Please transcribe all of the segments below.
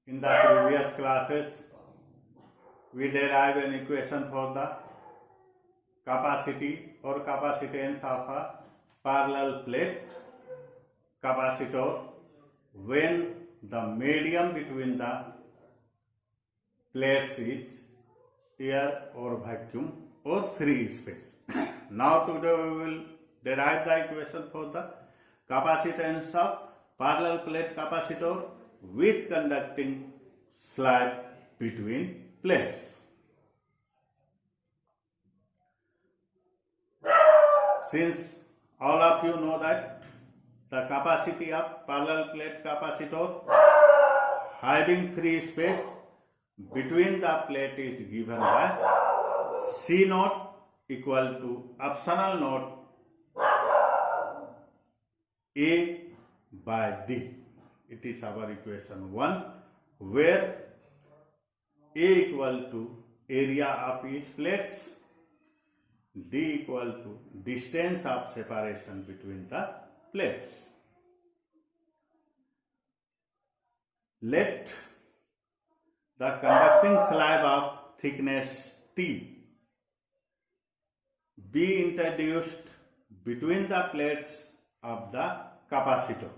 In the previous classes, we derived an equation for the capacity or capacitance of a parallel plate capacitor when the medium between the plates is air or vacuum or free space. Now today we will derive the equation for the capacitance of parallel plate capacitor with conducting slab between plates. Since all of you know that the capacity of parallel plate capacitor having free space between the plate is given by C naught equal to epsilon naught A by D. It is our equation 1, where A equal to area of each plates, D equal to distance of separation between the plates. Let the conducting slab of thickness T be introduced between the plates of the capacitor.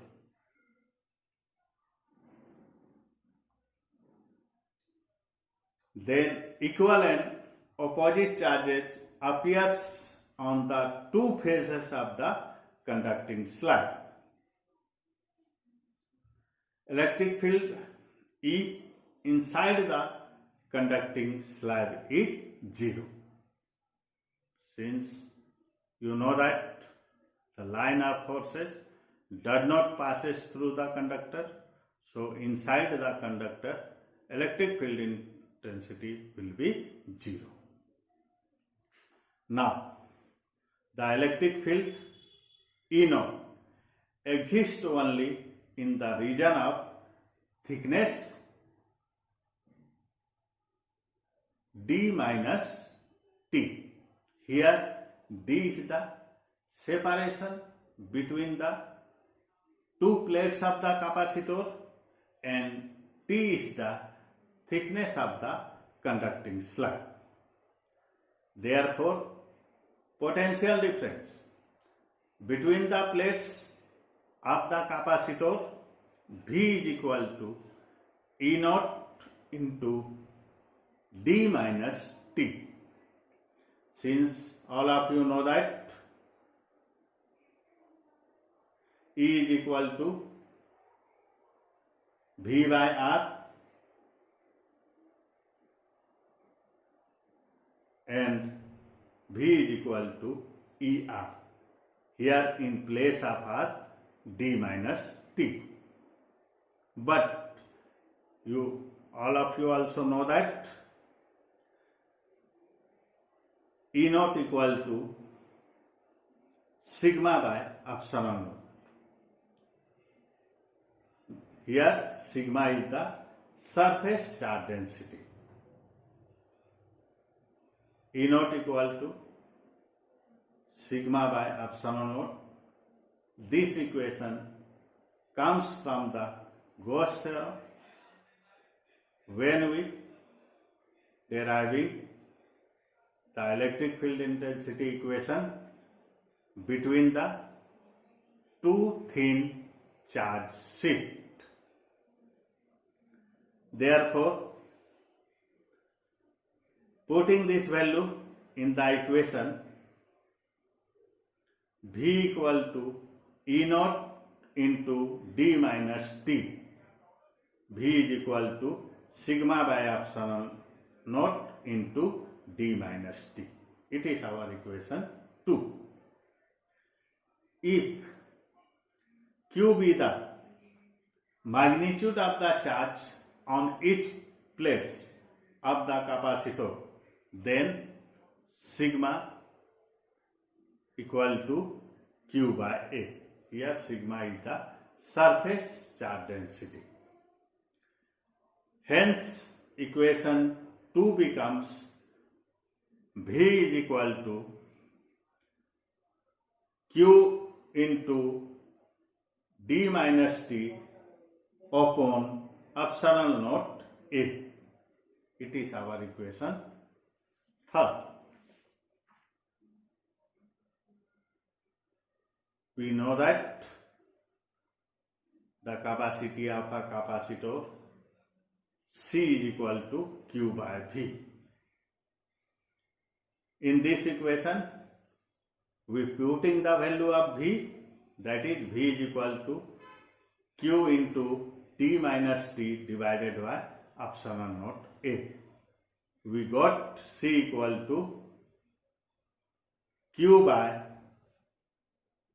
Then equal and opposite charges appears on the two faces of the conducting slab. Electric field E inside the conducting slab is 0. Since you know that the line of forces does not passes through the conductor, so inside the conductor electric field intensity will be 0. Now, the electric field E naught exists only in the region of thickness D minus T. Here D is the separation between the two plates of the capacitor and T is the thickness of the conducting slab. Therefore, potential difference between the plates of the capacitor V is equal to E naught into D minus T. Since all of you know that E is equal to V by R and V is equal to ER. Here in place of R, D minus T. But all of you also know that E naught equal to sigma by epsilon naught. Here sigma is the surface charge density. E naught equal to sigma by epsilon naught. This equation comes from the Gauss theorem when we deriving the electric field intensity equation between the two thin charge sheet. Therefore, putting this value in the equation, V equal to E naught into D minus T. V is equal to sigma by epsilon naught into D minus T. It is our equation 2. If Q be the magnitude of the charge on each plate of the capacitor, then sigma equal to Q by A. Here sigma is the surface charge density. Hence equation 2 becomes V is equal to Q into D minus T upon epsilon naught A. It is our equation 3rd. We know that the capacity of a capacitor C is equal to Q by V. In this equation, we putting the value of V, that is V is equal to Q into T minus T divided by epsilon naught A. We got C equal to Q by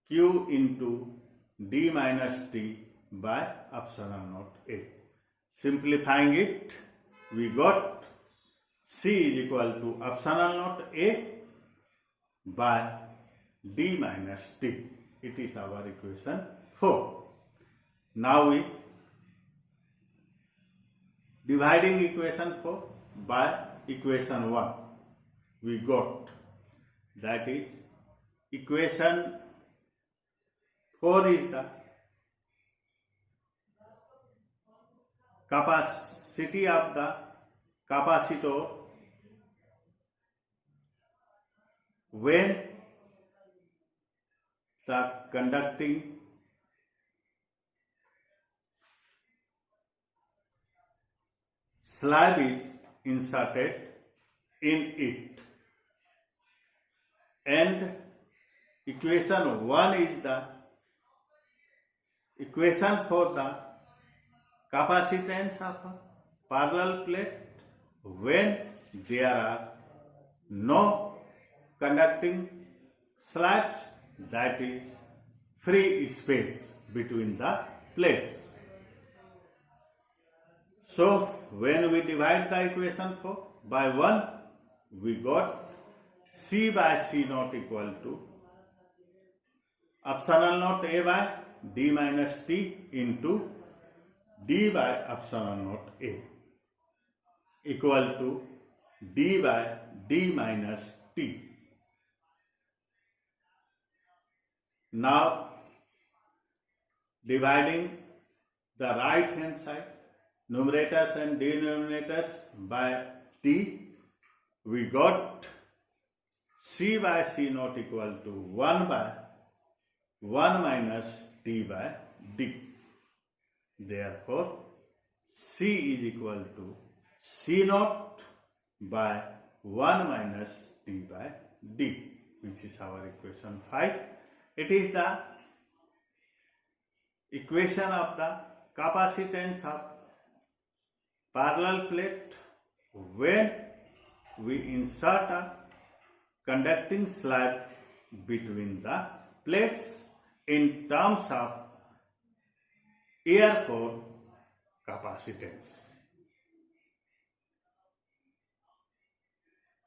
Q into D minus T by epsilon naught A. Simplifying it, we got C is equal to epsilon naught A by D minus T. It is our equation 4. Now we dividing equation 4 by equation 1. We got, that is equation 4 is the capacity of the capacitor when the conducting slab is inserted in it, and equation 1 is the equation for the capacitance of a parallel plate when there are no conducting slabs, that is free space between the plates. So when we divide the equation 4 by 1, we got C by C naught equal to epsilon naught A by D minus T into D by epsilon naught A equal to D by D minus T. Now dividing the right hand side, numerators and denominators by T, we got C by C naught equal to 1 by 1 minus T by D. Therefore, C is equal to C naught by 1 minus T by D, which is our equation 5. It is the equation of the capacitance of parallel plate when we insert a conducting slab between the plates in terms of air core capacitance.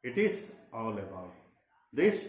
It is all about this.